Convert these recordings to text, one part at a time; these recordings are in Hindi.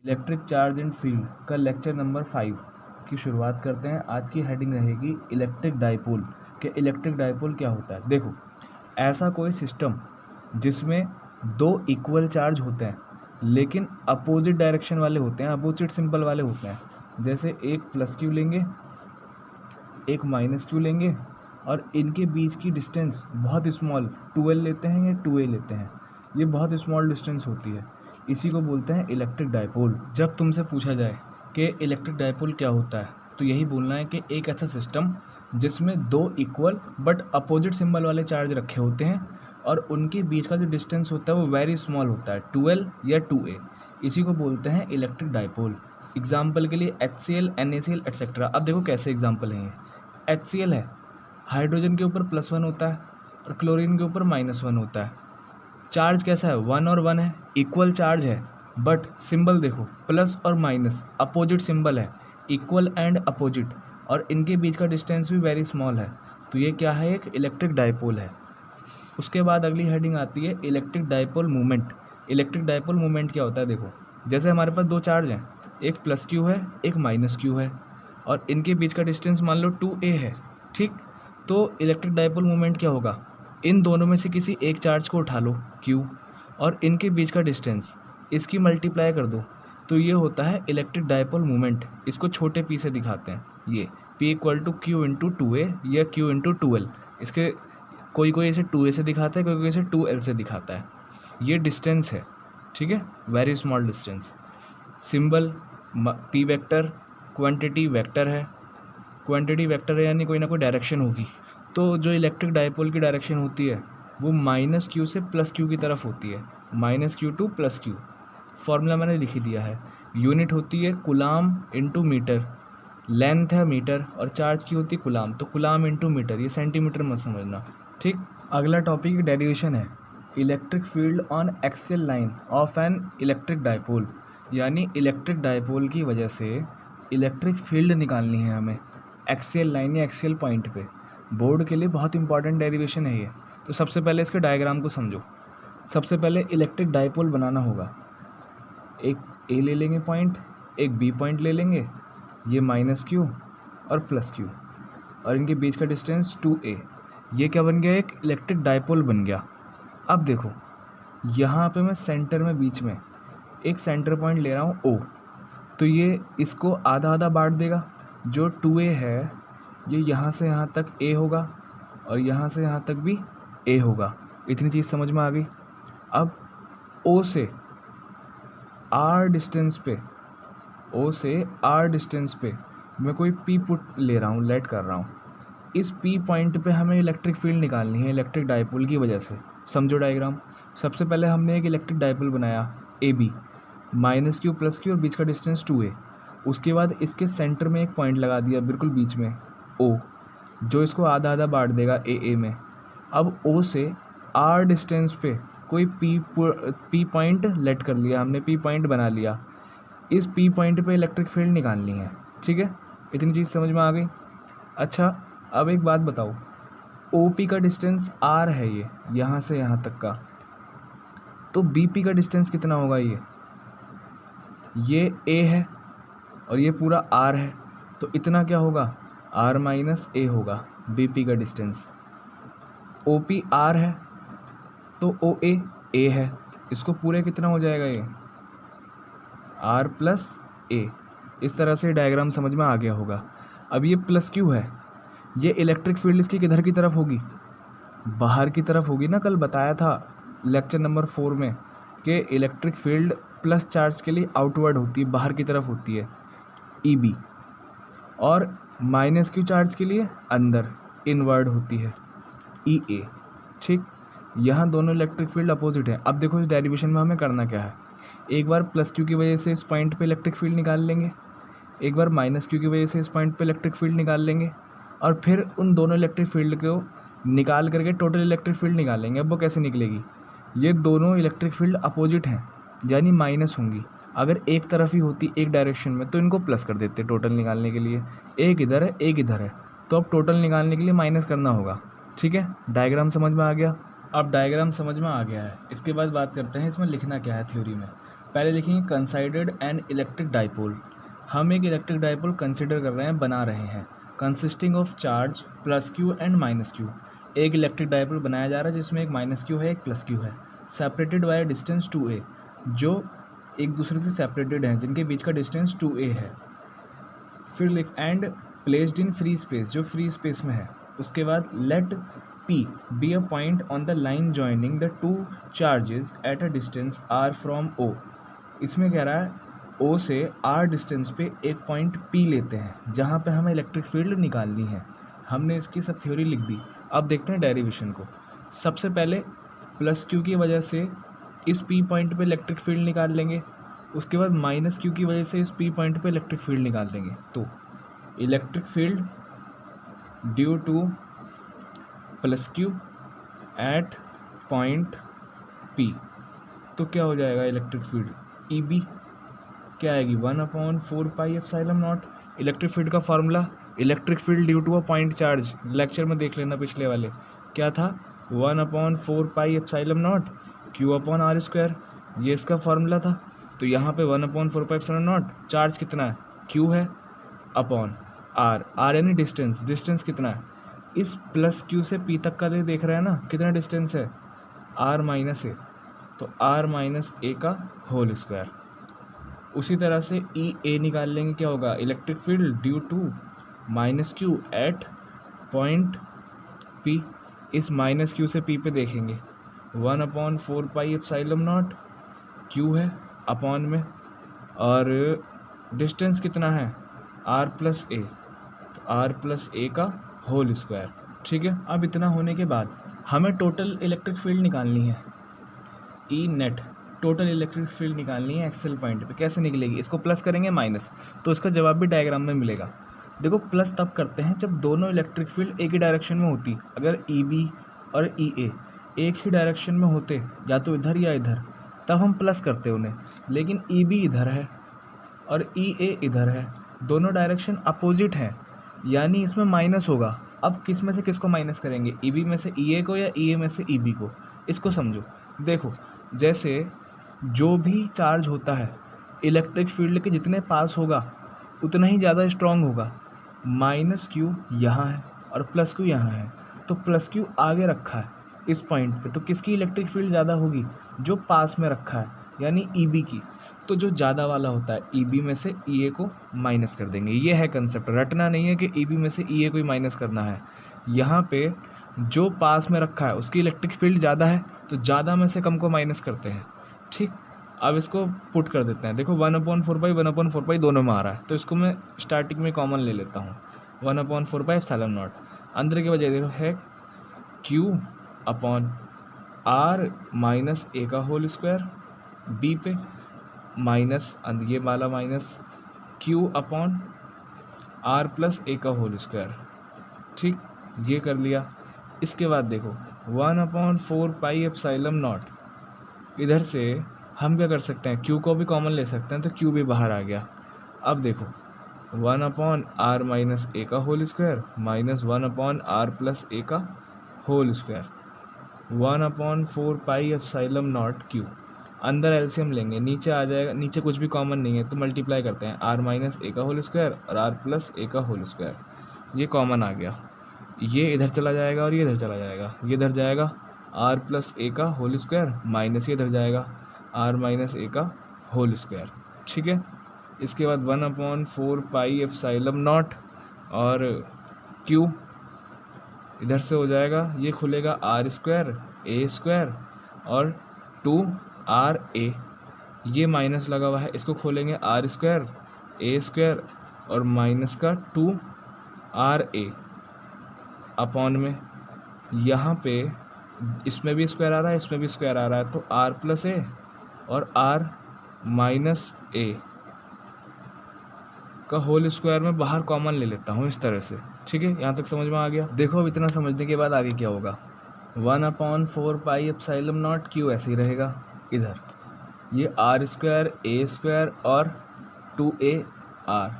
इलेक्ट्रिक चार्ज एंड फील्ड का लेक्चर नंबर 5 की शुरुआत करते हैं। आज की हेडिंग रहेगी इलेक्ट्रिक डाइपोल। कि इलेक्ट्रिक डाइपोल क्या होता है। देखो, ऐसा कोई सिस्टम जिसमें दो इक्वल चार्ज होते हैं लेकिन अपोजिट डायरेक्शन वाले होते हैं, अपोजिट सिंबल वाले होते हैं। जैसे एक प्लस क्यू लेंगे, एक माइनस क्यू लेंगे और इनके बीच की डिस्टेंस बहुत स्मॉल 12 लेते हैं या 2a लेते हैं। ये बहुत स्मॉल डिस्टेंस होती है, इसी को बोलते हैं इलेक्ट्रिक डाइपोल। जब तुमसे पूछा जाए कि इलेक्ट्रिक डाइपोल क्या होता है तो यही बोलना है कि एक ऐसा सिस्टम जिसमें दो इक्वल बट अपोजिट सिंबल वाले चार्ज रखे होते हैं और उनके बीच का जो डिस्टेंस होता है वो वेरी स्मॉल होता है, 12 या 2a। इसी को बोलते हैं इलेक्ट्रिक डाइपोल। एग्जाम्पल के लिए HCl, NaCl एट्सेट्रा। अब देखो कैसे एग्जाम्पल हैं ये। HCl है, हाइड्रोजन के ऊपर +1 होता है और क्लोरीन के ऊपर -1 होता है। चार्ज कैसा है, 1 और 1 है, इक्वल चार्ज है, बट सिंबल देखो प्लस और माइनस अपोजिट सिंबल है, इक्वल एंड अपोजिट, और इनके बीच का डिस्टेंस भी वेरी स्मॉल है। तो ये क्या है, एक इलेक्ट्रिक डाइपोल है। उसके बाद अगली हेडिंग आती है electric dipole movement. Electric dipole movement क्या होता है, देखो जैसे हमारे पास दो चार्ज हैं, एक प्लस क्यू है, एक माइनस क्यू है, और इनके बीच का डिस्टेंस मान लो 2a है, ठीक। तो इलेक्ट्रिक डाइपोल मूवमेंट क्या होगा, इन दोनों में से किसी एक चार्ज को उठा लो q और इनके बीच का डिस्टेंस इसकी मल्टीप्लाई कर दो, तो ये होता है इलेक्ट्रिक डाइपोल मूवमेंट। इसको छोटे p से दिखाते हैं, ये p = q × 2a या q × 2l। इसके कोई कोई इसे 2a से दिखाता है, कोई कोई इसे 2l से दिखाता है। ये डिस्टेंस है, ठीक है, very small distance. Symbol p vector, quantity vector है, क्वांटिटी वेक्टर है यानी कोई ना कोई डायरेक्शन होगी। तो जो इलेक्ट्रिक डाइपोल की डायरेक्शन होती है वो -q से +q की तरफ होती है, -q to +q। फॉर्मूला मैंने लिख ही दिया है। यूनिट होती है कूलाम × मीटर, लेंथ है मीटर और चार्ज की होती है कूलाम, तो कूलाम × मीटर, ये सेंटीमीटर मत समझना, ठीक। अगला टॉपिक डेरिवेशन है electric field on axial line of an electric dipole. यानी इलेक्ट्रिक डाइपोल की वजह से इलेक्ट्रिक फील्ड निकालनी है हमें एक्सियल लाइन या एक्सियल पॉइंट पे। बोर्ड के लिए बहुत इंपॉर्टेंट डेरिवेशन है ये। तो सबसे पहले इसके डायग्राम को समझो। सबसे पहले इलेक्ट्रिक डाइपोल बनाना होगा। एक A ले लेंगे पॉइंट, एक B पॉइंट ले लेंगे, ये -q और +q, और इनके बीच का डिस्टेंस 2a। ये क्या बन गया, एक इलेक्ट्रिक डाइपोल बन गया। अब देखो यहाँ पे मैं सेंटर में बीच में एक सेंटर पॉइंट ले रहा हूँ O, तो ये इसको आधा आधा बांट देगा। जो 2a है ये यहाँ से यहाँ तक a होगा और यहाँ से यहाँ तक भी a होगा। इतनी चीज़ समझ में आ गई। अब O से R डिस्टेंस पे, O से R डिस्टेंस पे मैं कोई P पुट ले रहा हूँ, लेट कर रहा हूँ। इस P पॉइंट पे हमें इलेक्ट्रिक फील्ड निकालनी है इलेक्ट्रिक डाइपोल की वजह से। समझो डायग्राम। सबसे पहले हमने एक इलेक्ट्रिक डाइपोल बनाया AB, -q +q और बीच का डिस्टेंस 2a। उसके बाद इसके सेंटर में एक पॉइंट लगा दिया बिल्कुल बीच में O, जो इसको आधा आधा बांट देगा AA में। अब O से R डिस्टेंस पे कोई P पॉइंट लेट कर लिया हमने, P पॉइंट बना लिया। इस P पॉइंट पे इलेक्ट्रिक फील्ड निकालनी है, ठीक है। इतनी चीज़ समझ में आ गई। अच्छा, अब एक बात बताओ, OP का डिस्टेंस R है, ये यहाँ से यहाँ तक का, तो BP का डिस्टेंस कितना होगा, ये A है और ये पूरा R है, तो इतना क्या होगा, R - A होगा BP का डिस्टेंस। OP R है तो OA A है, इसको पूरे कितना हो जाएगा, ये R + A। इस तरह से डायग्राम समझ में आ गया होगा। अब ये +q है, ये इलेक्ट्रिक फील्ड इसकी किधर की तरफ होगी, बाहर की तरफ होगी ना। कल बताया था लेक्चर नंबर 4 में कि इलेक्ट्रिक फील्ड प्लस चार्ज के लिए आउटवर्ड होती है, बाहर की तरफ होती है, EB, और -q चार्ज के लिए अंदर इनवर्ड होती है, EA, ठीक। यहाँ दोनों इलेक्ट्रिक फील्ड अपोजिट है। अब देखो इस डेरिवेशन में हमें करना क्या है, एक बार +q की वजह से इस पॉइंट पे इलेक्ट्रिक फील्ड निकाल लेंगे, एक बार -q की वजह से इस पॉइंट पे इलेक्ट्रिक फील्ड निकाल लेंगे, और फिर उन दोनों इलेक्ट्रिक फील्ड को निकाल करके टोटल इलेक्ट्रिक फील्ड निकालेंगे। अब वो कैसे निकलेगी, ये दोनों इलेक्ट्रिक फील्ड अपोजिट हैं यानी माइनस होंगी। अगर एक तरफ ही होती एक डायरेक्शन में तो इनको प्लस कर देते टोटल निकालने के लिए। एक इधर है, एक इधर है, तो अब टोटल निकालने के लिए माइनस करना होगा, ठीक है। डायग्राम समझ में आ गया। अब डायग्राम समझ में आ गया है, इसके बाद बात करते हैं इसमें लिखना क्या है थ्योरी में। पहले लिखेंगे कंसाइडर्ड एन इलेक्ट्रिक डाइपोल। हम एक इलेक्ट्रिक डाइपोल कंसिडर कर रहे हैं, बना रहे हैं, consisting of charge plus Q and minus Q. एक इलेक्ट्रिक डाइपोल बनाया जा रहा है जिसमें एक माइनस क्यू है, एक प्लस क्यू है, सेपरेटेड बाय डिस्टेंस 2a, जो एक दूसरे से सेपरेटेड हैं, जिनके बीच का डिस्टेंस 2a है। फिर लिख and placed in free space, जो फ्री स्पेस में है। उसके बाद late P be a point on the line joining the two charges at a distance r from O। इसमें कह रहा है O से R डिस्टेंस पे एक पॉइंट P लेते हैं जहाँ पे हमें इलेक्ट्रिक फील्ड निकालनी है। हमने इसकी सब थ्योरी लिख दी। अब देखते हैं डेरिवेशन को। सबसे पहले प्लस क्यू की वजह से इस P पॉइंट पे इलेक्ट्रिक फील्ड निकाल लेंगे, उसके बाद माइनस क्यू की वजह से इस P पॉइंट पे इलेक्ट्रिक फील्ड निकाल देंगे। तो electric field due to plus q at point P, तो क्या हो जाएगा इलेक्ट्रिक फील्ड EB क्या आएगी 1/4πε0। इलेक्ट्रिक फील्ड का formula electric field due to a point charge, lecture में देख लेना पिछले वाले, क्या था 1/4πε0 Q/r², ये इसका फार्मूला था। तो यहाँ पे 1/4πε0 चार्ज कितना है Q है अपॉन R यानी डिस्टेंस कितना है, इस प्लस क्यू से P तक का देख रहे हैं ना कितना डिस्टेंस है R-a, तो R-a का होल स्क्वायर। उसी तरह से EA निकाल लेंगे, क्या होगा electric field due to minus q at point P, इस माइनस क्यू से P पे देखेंगे 1/4πε0 Q है अपॉन में, और डिस्टेंस कितना है R+a, तो R+a का होल स्क्वायर। ठीक है, अब इतना होने के बाद हमें टोटल इलेक्ट्रिक फील्ड निकालनी है, E net total electric field निकालनी है एक्सेल पॉइंट पे। कैसे निकलेगी, इसको प्लस करेंगे माइनस, तो इसका जवाब भी डायग्राम में मिलेगा। देखो प्लस तब करते हैं जब दोनों इलेक्ट्रिक फील्ड एक ही डायरेक्शन में होती। अगर EB और EA एक ही डायरेक्शन में होते, या तो इधर या इधर, तब हम प्लस करते उन्हें। लेकिन EB इधर है और EA इधर है, दोनों डायरेक्शन अपोजिट हैं, यानी इसमें माइनस होगा। अब किस में से किसको माइनस करेंगे, EB में से EA को या EA में से EB को। इसको समझो, देखो जैसे जो भी चार्ज होता है इलेक्ट्रिक फील्ड के जितने पास होगा उतना ही ज़्यादा स्ट्रॉन्ग होगा। माइनस क्यू यहाँ है और प्लस क्यू यहाँ है, तो प्लस क्यू आगे रखा है इस पॉइंट पे, तो किसकी इलेक्ट्रिक फील्ड ज़्यादा होगी, जो पास में रखा है यानी EB की। तो जो ज़्यादा वाला होता है EB में से EA को माइनस कर देंगे। ये है कंसेप्ट, रटना नहीं है कि EB में से EA को ही माइनस करना है। यहाँ पे जो पास में रखा है उसकी इलेक्ट्रिक फील्ड ज़्यादा है, तो ज़्यादा में से कम को माइनस करते हैं। ठीक, अब इसको पुट कर देते हैं। देखो 1/4π दोनों में आ रहा है, तो इसको मैं स्टार्टिंग में कॉमन ले लेता हूँ। 1/4πε0 अंदर की वजह देखो है Q/R-a का होल स्क्वायर, B पे माइनस ये वाला माइनस Q/R+a का होल स्क्वायर। ठीक, ये कर लिया। इसके बाद देखो 1/4πε0, इधर से हम क्या कर सकते हैं, Q को भी कॉमन ले सकते हैं, तो Q भी बाहर आ गया। अब देखो 1/R-a का होल स्क्वायर माइनस 1/R+a का होल स्क्वायर, 1/4πε0 Q। अंदर एलसीएम लेंगे, नीचे आ जाएगा, नीचे कुछ भी कॉमन नहीं है तो मल्टीप्लाई करते हैं, R-a का होल स्क्वायर और R+a का होल स्क्वायर, ये कॉमन आ गया। ये इधर चला जाएगा और ये इधर चला जाएगा, ये इधर जाएगा R+a का होल स्क्वायर माइनस ये इधर जाएगा R-a का होल स्क्वायर। ठीक है, इसके बाद 1/4πε0 और Q इधर से हो जाएगा, ये खुलेगा R² a² और 2RA, ये माइनस लगा हुआ है, इसको खोलेंगे R² a² और माइनस का 2RA अपॉन में, यहाँ पे इसमें भी स्क्वायर आ रहा है, इसमें भी स्क्वायर आ रहा है, तो R+a और R-a का होल स्क्वायर में बाहर कॉमन ले लेता हूँ इस तरह से। ठीक है, यहाँ तक समझ में आ गया। देखो अब इतना समझने के बाद आगे क्या होगा, 1/4πε0 Q ऐसे ही रहेगा, इधर ये R² a² और 2AR,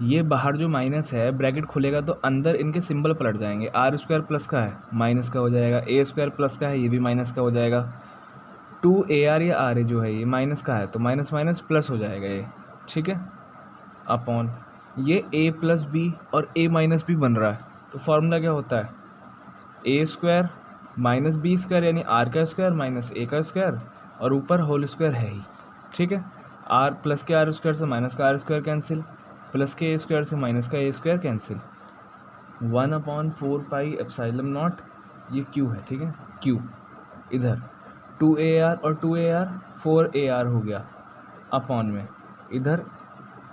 ये बाहर जो माइनस है ब्रैकेट खुलेगा तो अंदर इनके सिंबल पलट जाएंगे। R² प्लस का है माइनस का हो जाएगा, A² प्लस का है ये भी माइनस का हो जाएगा, 2AR या RA जो है ये माइनस का है तो माइनस माइनस प्लस हो जाएगा ये, ठीक है, अपॉन ये A प्लस बी और A माइनस बी बन रहा है तो फॉर्मूला क्या होता है, ए स्क्वायर माइनस बी स्क्वायर यानी आर का स्क्वायर माइनस ए का स्क्वायर और ऊपर होल स्क्वायर है ही, ठीक है। आर प्लस के आर स्क्वायर से माइनस का आर स्क्वायर कैंसिल, प्लस के ए स्क्वायर से माइनस का ए स्क्वायर कैंसिल, 1/4 एप्सिलॉन नॉट ये क्यू है, ठीक है, क्यू इधर 2AR और 2AR 4AR हो गया अपॉन में इधर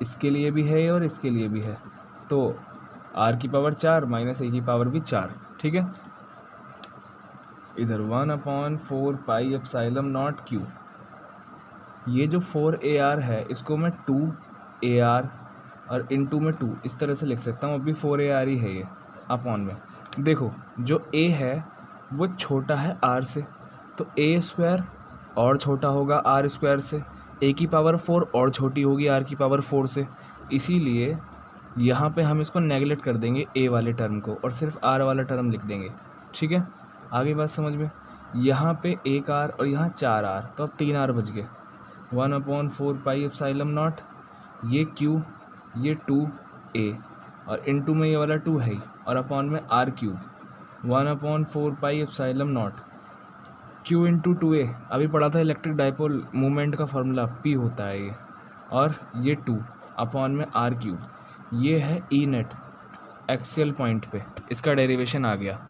इसके लिए भी है और इसके लिए भी है तो r की पावर 4 माइनस a की पावर भी 4, ठीक है, इधर 1/4 एप्सिलॉन नॉट क्यू। ये जो 4AR है इसको मैं 2AR और इनटू में 2 इस तरह से लिख सकता हूँ, अभी 4AR ही है ये अपॉन में। देखो जो a है वो छोटा है r से तो a स्क्वायर और छोटा होगा r स्क्वायर से, a की पावर 4 और छोटी होगी r की पावर 4 से, इसीलिए यहाँ पे हम इसको नेगलेक्ट कर देंगे a वाले टर्म को और सिर्फ r वाला टर्म लिख देंगे, ठीक है। आगे बात समझ में, यहाँ पे 1r और यहाँ 4r तो अब 3r बच गए, 1/4 एप्सिलॉन नॉट ये q ये 2a और इनटू में ये वाला 2 है और अपॉन में r cube 1/4 epsilon not q into 2a। अभी पढ़ा था इलेक्ट्रिक डाइपोल मूवमेंट का फार्मूला p होता है ये, और ये 2 अपॉन में r क्यूब, ये है ई नेट एक्सियल पॉइंट पे, इसका डेरिवेशन आ गया।